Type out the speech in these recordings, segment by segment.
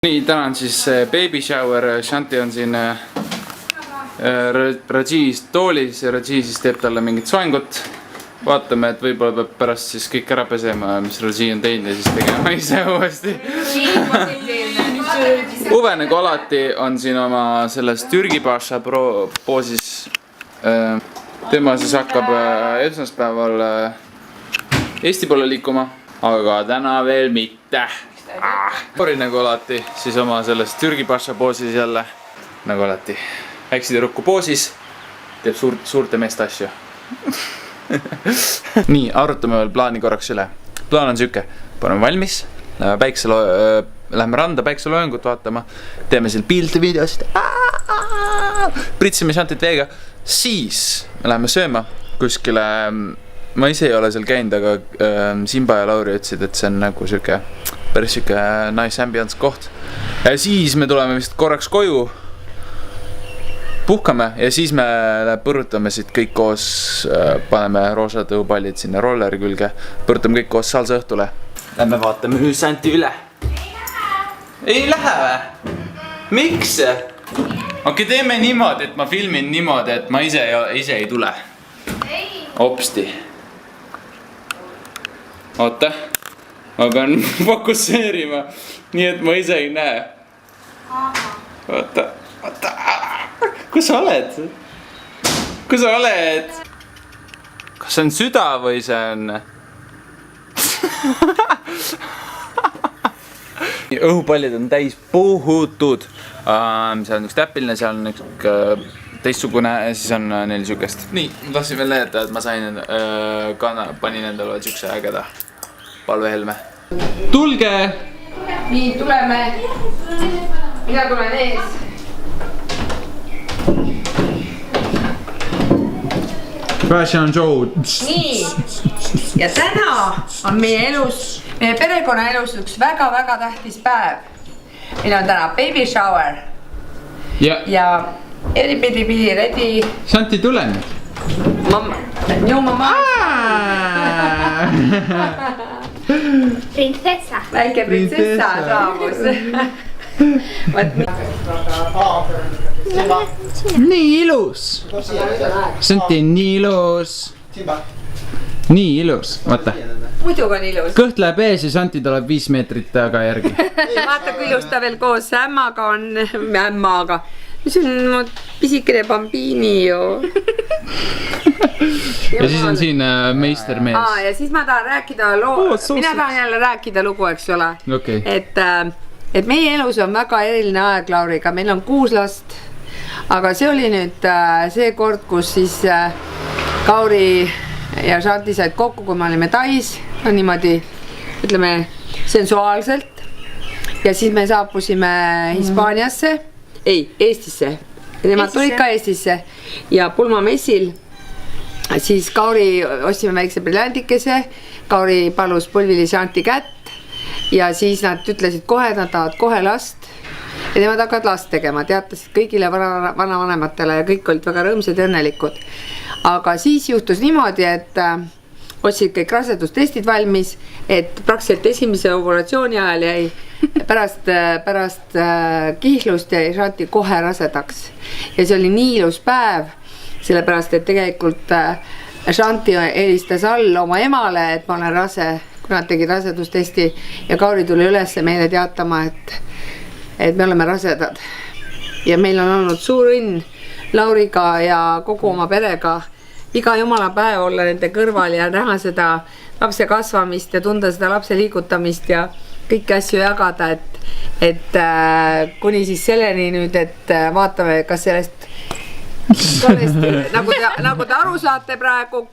Nii, täna on siis baby shower, Shanti on siin Rajis toolis ja Raji siis teeb talle mingit soengut. Vaatame, et võib-olla peab pärast siis kõik ära pesema, mis Raji on teinud ja siis tegema ise uuesti. Uve nagu alati on siin oma selles Türgi Pasha poosis. Tema siis hakkab esmaspäeval Eesti poole liikuma, aga täna veel mitte. Lauri nagu alati, siis oma selles Türgi Pasha poosis jälle, nagu alati, väikse tüdruku poosis, teeb suurte meeste asju. Nii, arutame veel plaani korraks üle. Plaan on süke, paneme valmis, läheme randa päikseloojangut vaatama, teeme seal pilte videosid, pritsime Shantit veega, siis me läheme sööma kuskile. Ma ise ei ole seal käinud, aga Simba ja Lauri ütlesid, et see on nagu süke päris süke nice ambience koht. Ja siis me tuleme vist korraks koju, puhkame ja siis me põrutame siit kõik koos, paneme roosatõupallid sinna rolleri külge, põrutame kõik koos salsa õhtule. Lähme vaatame Shanti üle. Ei lähe või? Miks? Okei, teeme niimoodi, et ma filmin niimoodi, et ma ise ei tule. Hopsti. Oota, ma pean fokusseerima, nii et ma ise ei näe. Oota. Kus sa oled? Kus sa oled? Kas see on süda või see on? Õhupallid on täis puhutud. See on üks täpiline, seal on üks teistsugune ja siis on neil sükest. Nii, ma tahtsin veel näidata, et ma sain panin endale sükse ägeda palvehelme. Tulge! Nii, tuleme. Mina tulen ees. Fashion show. Nii. Ja täna on meie perekonna elus üks väga-väga tähtis päev. Meil on täna baby shower. Ja everybody ready. Shanti, tule nüüd. Minu mamma. Prinsessa. Väike prinsessa saabus. Nii ilus. Shanti on nii ilus. Nii ilus, vaata. Muidugi on ilus. Kõht läheb ees ja Shanti tuleb 5 meetrit taga järgi. Vaata, kui ilus ta veel koos ämmaga on. Ämmaga. Mis on mu pisikene bambini ju. Ja siis on siin meistermees. Ja siis ma tahan rääkida mina tahan jälle rääkida lugu, eks ole. Okay. Et meie elus on väga eriline aeg Lauriga, meil on 6 last. Aga see oli nüüd see kord, kus siis Kauri ja Shanti said kokku, kui me olime Tais, niimoodi, ütleme, sensuaalselt. Ja siis me saapusime Hispaaniasse, Eestisse. Nemad tulid ka Eestisse ja pulmamessil. Siis Kauri ostsime väikse briljandikese, Kauri palus põlvili Shanti kätt ja siis nad ütlesid kohe, et nad tahavad kohe last. Ja nemad hakkavad last tegema, teatasid kõigile vanavanematele ja kõik olid väga rõõmsad ja õnnelikud. Aga siis juhtus niimoodi, et otsid kõik rasedustestid valmis, et praktiliselt esimese operatsiooni ajal jäi pärast kihlust jäi Shanti kohe rasedaks. Ja see oli nii ilus päev, sellepärast, et tegelikult Shanti helistas all oma emale, et ma olen rase, kui nad tegid rasedustesti ja Kauri tuli üles meile teatama, et me oleme rasedad. Ja meil on olnud suur õnn Lauriga ja kogu oma perega iga jumala päev olla nende kõrval ja näha seda lapse kasvamist ja tunda seda lapse liigutamist ja kõiki asju jagada, et kuni siis selleni nüüd, et vaatame, kas sellest nagu te aru saate praegu,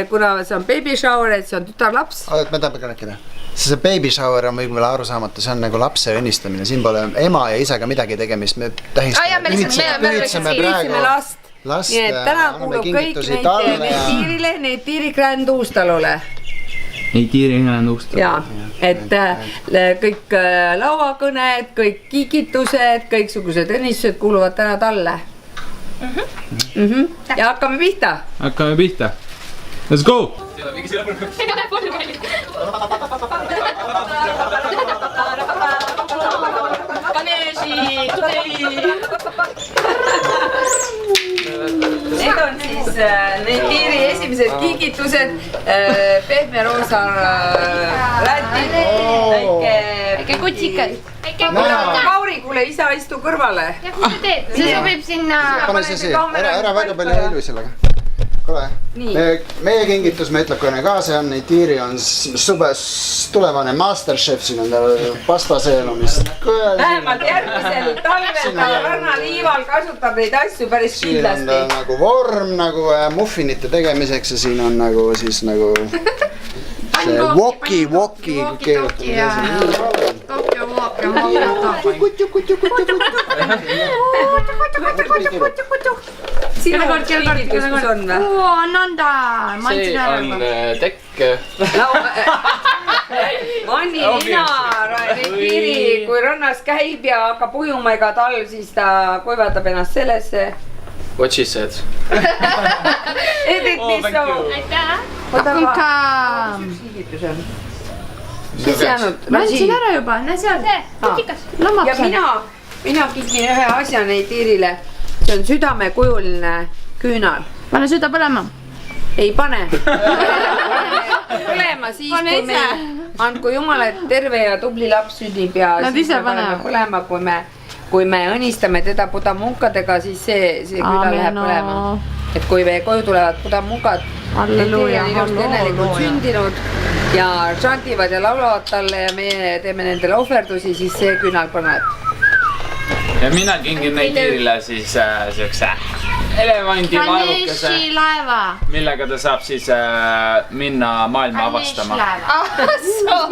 kuna see on baby shower, et see on tütarlaps. Me tahame ka rääkida. See baby shower on võib-olla arusaamatu, see on nagu lapse õnnistamine, siin pole ema ja isaga midagi tegemist, me ühitseme praegu last. Nii et täna kuulub kõik neid Tiiri Grand Uustalule. Ei Tiiri Grand Uustalule. Jaa, et kõik lauakõned, kõik kikitused, kõiksugused õnnistused kuuluvad täna talle. Ja hakkame pihta. Hakkame pihta. Let's go! Need on siis Neytiri esimesed kingitused. Pehme roosa rätid, väike kutsikas. Kauri, kuule isa istu kõrvale. Ja kus sa teed? See sobib sinna. Pane see siia, ära väga palju heilu sellega. Kuule, meie kingitus, me ütleb kohe ka, see on Neytiri on subes tulevane Masterchef, siin on tal pastaseelumist. Vähemalt järgmisel talvel ta rannaliival kasutab neid asju päris kindlasti. Siin on nagu vorm nagu muffinite tegemiseks ja siin on nagu siis nagu see woki keerutamine. Sinu kingitus on või? Nõnda, ma see on tekk. Manni lina Neytiri, kui rannas käib ja hakkab ujuma iga talv, siis ta kuivatab ennast sellesse. What she said. Edith, mis sa? Mis jäänud? Ma andsin ära juba, näe seal. Kutsikas. Ja mina kingin ühe asja Neytirile. See on südamekujuline küünal. Pane süda põlema. Ei pane. Põlema siis, kui me andku Jumala, et terve ja tubli laps sünnib ja Nad siis ise me paneme põlema, kui me õnnistame teda pudamunkadega, siis see küünal läheb põlema. Et kui meie koju tulevad pudamunkad, Neytiri on ilusti õnnelikult sündinud ja šantivad ja laulavad talle ja meie teeme nendele ohverdusi, siis see küünal põleb. Ja mina kingin Neytirile siis siukse elevandi laevukese, millega ta saab siis minna maailma avastama.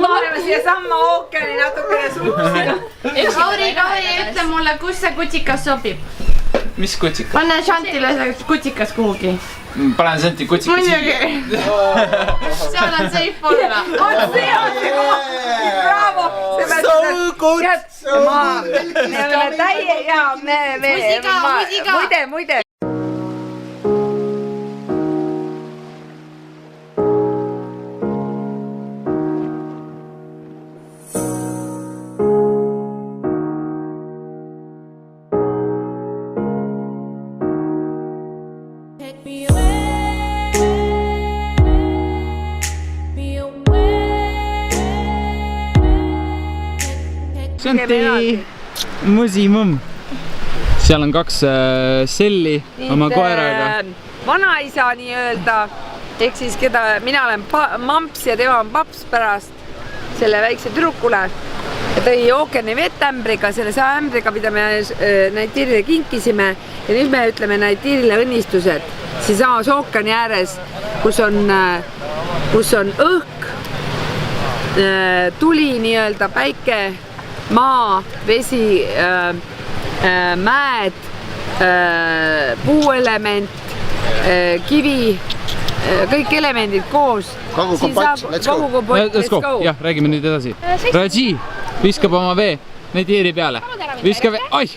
Maailma siia samma ookeani natukene suupsida. Kauri, ütle mulle, kus see kutsikas sobib. Mis kutsikas? Pane Shantile see kutsikas kuhugi. Panen Shanti kutsikas siia. Seal on safe olla. See on see koht! Bravo! So good! Me oleme täie ja muide. Shanti musimum. Seal on 2 selli oma koeraga. Vanaisa nii-öelda, ehk siis keda mina olen mamps ja tema on paps pärast selle väikse tüdrukule. Ja tõi ookeani vettämbriga, selle ämbriga, mida me Neytirile kinkisime. Ja nüüd me ütleme Neytirile õnnistused. Siis samas ookeani ääres, kus on õhk, tuli nii-öelda, päike, maa, vesi, mäed, puuelement, kivi, kõik elemendid koos. Kogu kompott, let's go. Let's go, jah, räägime nüüd edasi. Raji viskab oma vee Neytiri peale. Viskab vee, oih!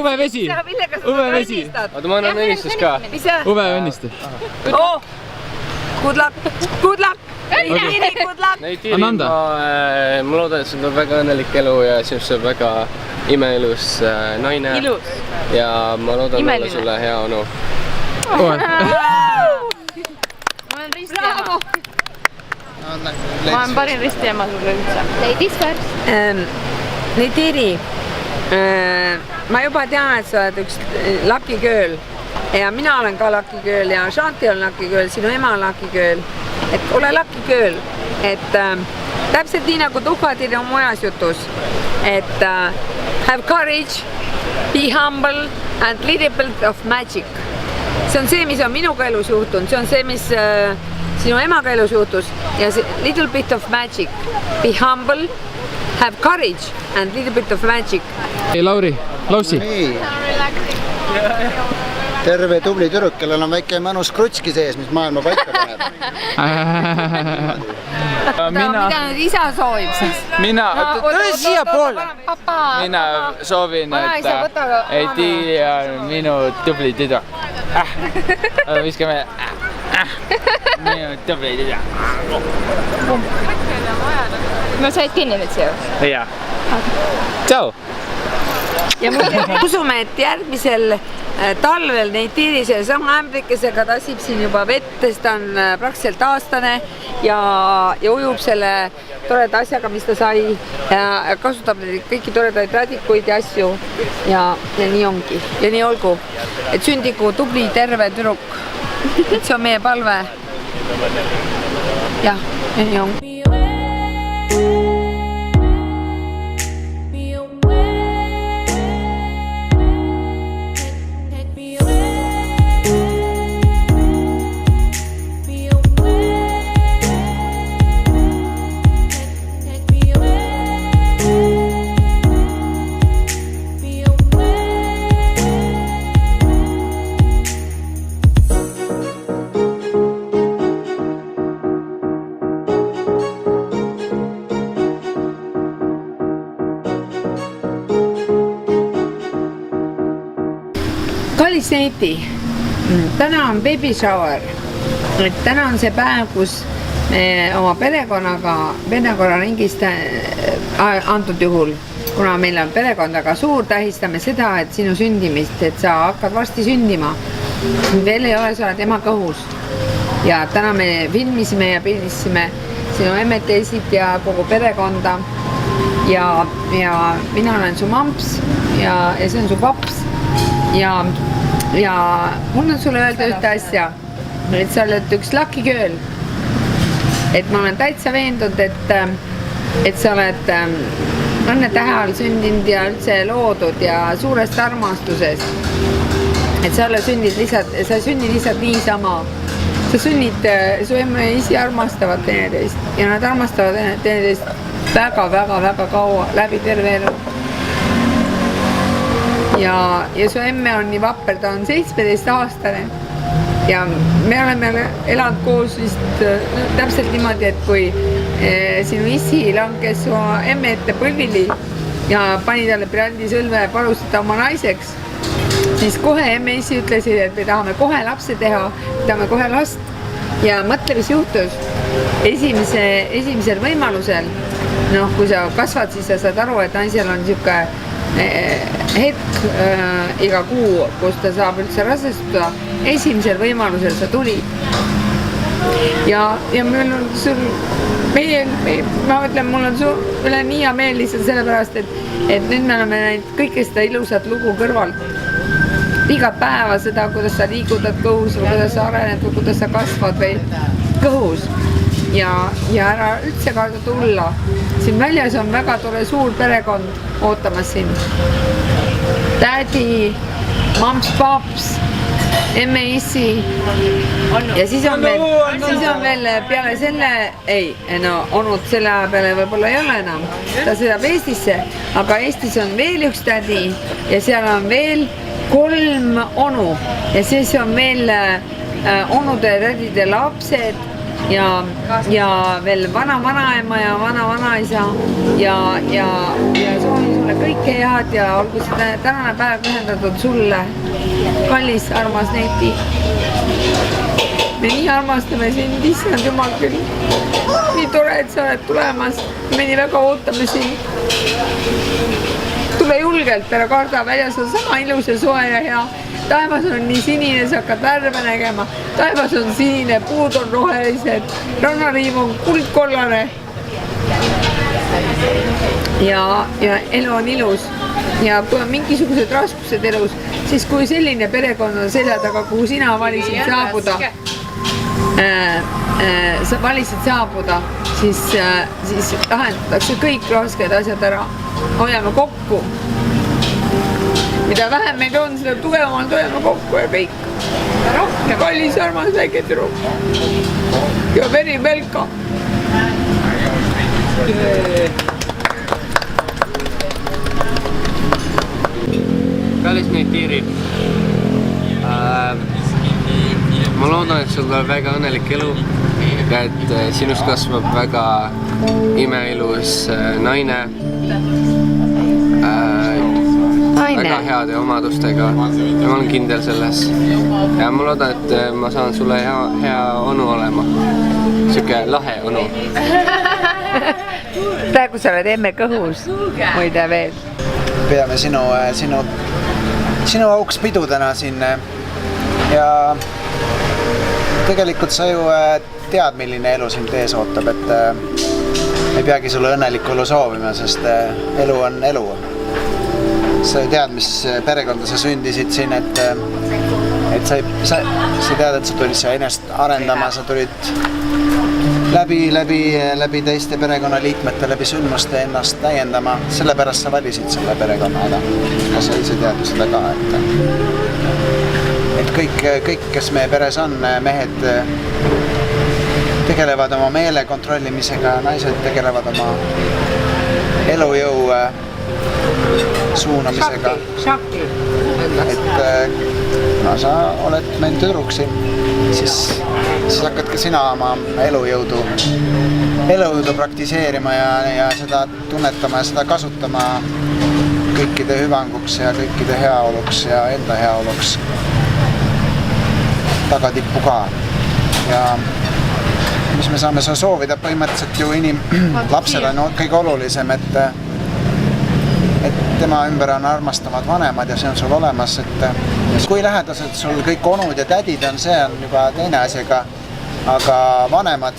Uwe vesi. Oota, ma annan õnnistus ka. Uwe õnnistu. Good luck! Neytiri, good luck! Neytiri, ma loodan, et sul on väga õnnelik elu ja sinust on väga imeilus naine. Ilus. Ja ma loodan olla sulle hea onu. Ma olen ristiema. Ma olen parim ristiema sulle üldse. Ladies first. Neytiri, ma juba tean, et sa oled üks lucky girl ja mina olen ka lucky girl ja Shanti on lucky girl, sinu ema on lucky girl. Et ole lucky girl, et täpselt nii nagu Tuhvatiri on muinasjutus, et have courage, be humble and little bit of magic. See on see, mis on minuga elus juhtunud, see on see, mis sinu emaga elus juhtus ja see little bit of magic. Be humble, have courage and little bit of magic. Hei Lauri, Laussi. Terve tubli tüdruk, kellel on väike mõnus krutski sees, mis maailma paika paneb. Mida nüüd isa soovib siis? Mina soovin, et Neytiri on minu tubli tüdruk. Viskame. no said kinni nüüd siia? Jaa. Tšau! ja usume, et järgmisel talvel neid tiirise ämbrikesega tasib siin juba vett, sest ta on praktiliselt aastane ja ujub selle toreda asjaga, mis ta sai ja kasutab kõiki toredaid radikuid ja asju ja nii ongi ja nii olgu, et sündigu tubli terve tüdruk, et see on meie palve jah, ja nii ongi. kallis Neiti, täna on baby shower, et täna on see päev, kus me oma perekonnaringist antud juhul, kuna meil on perekond väga suur, tähistame seda, et sinu sündimist, et sa hakkad varsti sündima. Veel ei ole, sa oled ema kõhus ja täna me filmisime ja pildisime sinu emmeteisid ja kogu perekonda ja mina olen su mamps ja see on su paps ja mul on sulle öelda ühte asja, et sa oled üks lucky girl, et ma olen täitsa veendunud, et sa oled õnnetähe all sündinud ja üldse loodud ja suurest armastusest, et sa ei sünni lihtsalt niisama, sa sünnid, su emme ja isi armastavad teineteist ja nad armastavad teineteist väga kaua läbi terve elu. Ja su emme on nii vapper, ta on 17-aastane ja me oleme elanud koos vist täpselt niimoodi, et kui sinu isi langes su emme ette põlvili ja pani talle brändisõlve ja palus ta oma naiseks, siis kohe emme isi ütlesid, et me tahame kohe lapse teha, tahame kohe last ja mõtle, mis juhtus esimesel võimalusel, kui sa kasvad, siis sa saad aru, et naisel on niisugune hetk iga kuu, kus ta saab üldse rasestuda, esimesel võimalusel sa tulid ja meil on sul ma mõtlen, mul on üle nii hea meel lihtsalt sellepärast, et nüüd me oleme näinud kõike seda ilusat lugu kõrvalt iga päeva seda, kuidas sa liigutad kõhus või kuidas sa arened või kuidas sa kasvad või kõhus ja ära üldse karda tulla. Siin väljas on väga tore suur perekond ootamas sind. Tädi, mamps, paps, emme, isi ja siis on veel peale selle, onud selle aja peale võib-olla ei ole enam, ta sõidab Eestisse, aga Eestis on veel üks tädi ja seal on veel 3 onu ja siis on veel onude ja tädide lapsed ja veel vana-vanaema ja vana-vanaisa ja soovin sulle kõike head ja olgu see tänane päev pühendatud sulle, kallis, armas Neiti. Me nii armastame sind, issand jumal küll. Nii tore, et sa oled tulemas, me nii väga ootame sind. Tule julgelt, ära karda, väljas on sama ilus ja soe ja hea. Taevas on nii sinine, sa hakkad värve nägema. Taevas on sinine, puud on rohelised, rannariiv on kuldkollane. Ja elu on ilus. Ja kui on mingisugused raskused elus, siis kui selline perekond on selja taga, kuhu sina valisid saabuda, siis lahendatakse kõik rasked asjad ära. Hoiame kokku. Mida vähem meid on, seda tugevamalt hoiame kokku ja kõik. Ja kallis armas väike tüdruk. Ja veri Velka. Kallis Neiti, ma loodan, et sul tuleb väga õnnelik elu ja et sinust kasvab väga imeilus naine. väga heade omadustega ja ma olen kindel selles. Ja ma loodan, et ma saan sulle hea onu olema. Siuke lahe onu. Praegu sa oled emme kõhus, muide veel. Peame sinu auks pidu täna siin ja tegelikult sa ju tead, milline elu sind ees ootab, et ei peagi sulle õnnelikku elu soovima, sest elu on elu. Sa tead, mis perekonda sa sündisid siin, et sa tead, et sa tulid siia ennast arendama, sa tulid läbi teiste perekonnaliikmete, läbi sündmuste ennast täiendama, sellepärast sa valisid selle perekonna, aga sa ise tead seda ka, et kõik, kes meie peres on, mehed tegelevad oma meele kontrollimisega, naised tegelevad oma elujõu suunamisega. Šakti. Et kuna sa oled meil tüdruk siin, siis hakkad ka sina oma elujõudu praktiseerima ja seda tunnetama ja seda kasutama kõikide hüvanguks ja kõikide heaoluks ja enda heaoluks tagatippu ka. Ja mis me saame sa soovida, põhimõtteliselt ju lapsel on kõige olulisem, et tema ümber on armastavad vanemad ja see on sul olemas, et kui lähedased sul kõik onud ja tädid on, see on juba teine asi, aga vanemad,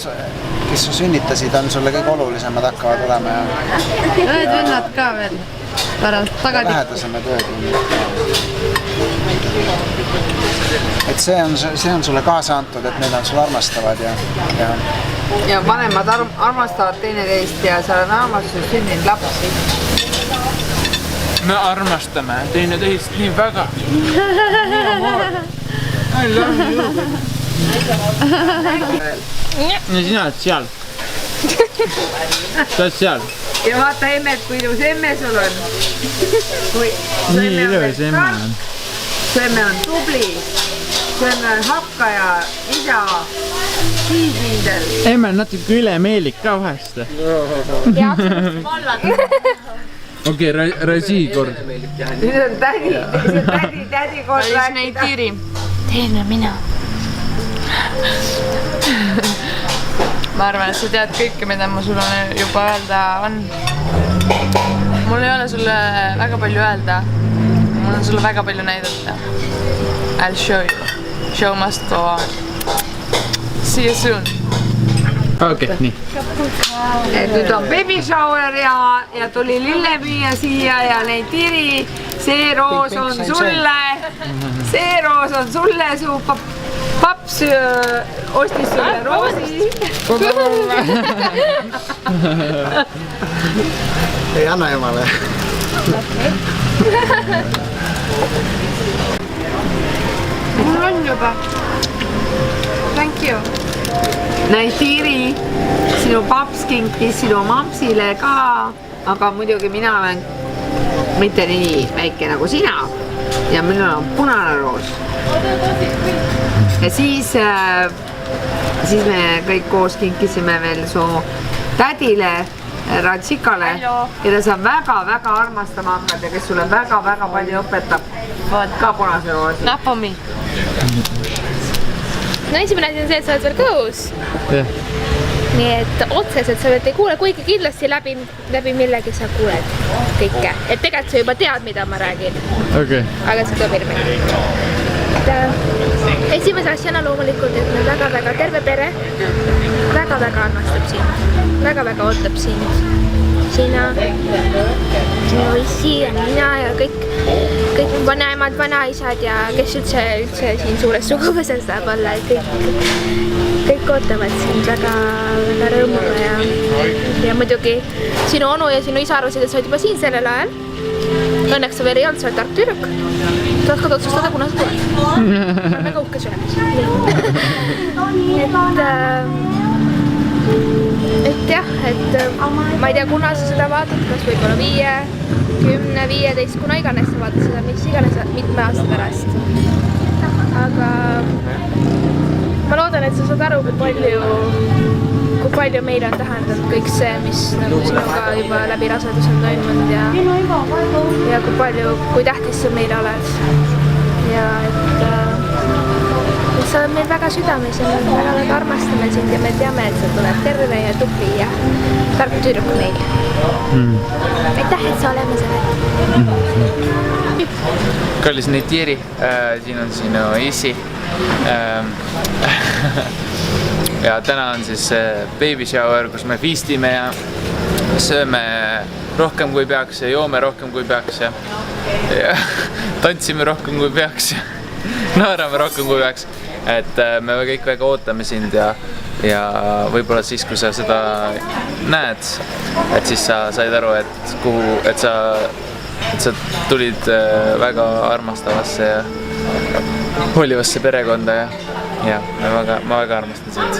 kes su sünnitasid, on sulle kõige olulisemad hakkavad olema ja Õed-vennad ka veel pärast tagasi. lähedasemad ööd. Et see on sulle kaasa antud, et need on sul armastavad ja vanemad armastavad teineteist ja seal on armastus sündinud lapsi. Me armastame teineteist nii väga. I love you. Ja sina oled seal. Sa oled seal. Ja vaata emmed, kui ilus emme sul on. Nii ilus emme on. Su emme on tubli. Su emme on hakkaja, isa, siisindel. Emme on natuke ülemeelik ka vahest. Okei, Rasi kord. Nüüd on tädi kord rääkida. Teine mina. Ma arvan, et sa tead kõike, mida ma sulle juba öelda on. Mul ei ole sulle väga palju öelda. Mul on sulle väga palju näidata. I'll show you. Show must go on. See you soon. Okei, nii. Nüüd on baby shower ja tuli lillemüüja siia ja neid tiri. See roos on sulle. See roos on sulle. Su paps ostis sulle roosi. ei anna jumale. Mul on juba. Thank you. Naitiri, sinu paps kinkis sinu mampsile ka, aga muidugi mina olen mitte nii väike nagu sina ja minul on punane roos. Ja siis me kõik koos kinkisime veel su tädile, Ratsikale, keda sa väga-väga armastama hakkad ja kes sulle väga-väga palju õpetab. Ka punase roosi. Napomi. No esimene asi on see, et sa oled veel kõhus. Nii et otseselt sa ei kuule, kuigi kindlasti läbi millegi sa kuuled kõike. Et tegelikult sa juba tead, mida ma räägin. Aga see tuleb ilmegi. Esimese asjana loomulikult, et me väga-väga terve pere väga-väga armastab sind. Väga-väga ootab sind. Sina, sinu issi ja mina ja kõik vanaemad, vanaisad ja kes üldse siin suures suguvõses saab olla. Kõik ootavad sind väga rõõmuga ja muidugi sinu onu ja sinu isa arvasid, et sa oled juba siin sellel ajal. Õnneks sa veel ei olnud, sa oled tark tüdruk. Sa oskad otsustada, kuna sa tuled. Ma olen väga uhke sülemis. Et jah, et ma ei tea, kuna sa seda vaatad, kas võib-olla 5, 10, 15, kuna iganes sa vaatad seda, mis iganes mitme aasta pärast. Aga ma loodan, et sa saad aru, kui palju meile on tähendanud kõik see, mis nagu sinuga juba läbi rasedus on toimunud ja kui tähtis sa meile oled. Ja et sa oled meil väga südames ja me väga armastame sind ja me teame, et sa tuled terve ja tubli ja tark tüdruk meil. Aitäh, et sa oleme sa oled. Kallis Netieri, siin on sinu isi. Ja täna on siis baby shower, kus me feastime ja sööme rohkem kui peaks ja joome rohkem kui peaks ja tantsime rohkem kui peaks ja naerame rohkem kui peaks. Et me kõik väga ootame sind ja võib-olla siis, kui sa seda näed, et siis sa said aru, et sa tulid väga armastavasse ja hoolivasse perekonda ja ma väga armastan sind.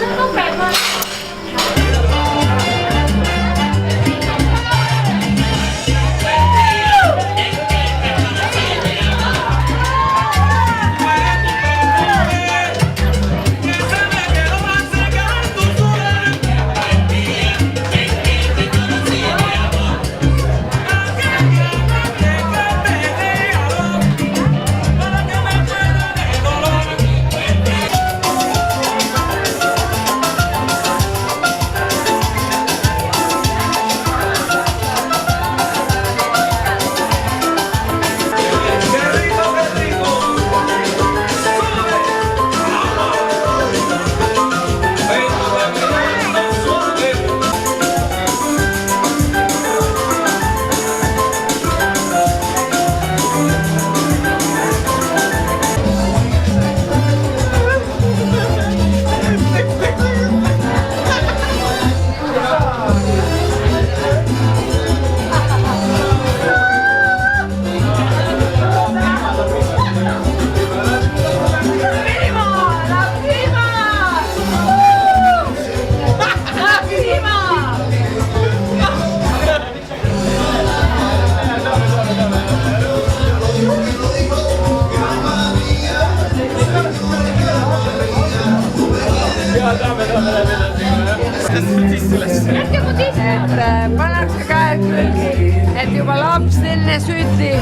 Pannakse käed külgi, et juba laps enne sündi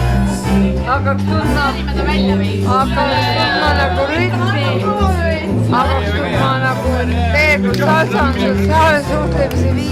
hakkaks tundma nagu rütmi, hakkaks tundma nagu tegelikult tasandus, suhtlemise viis.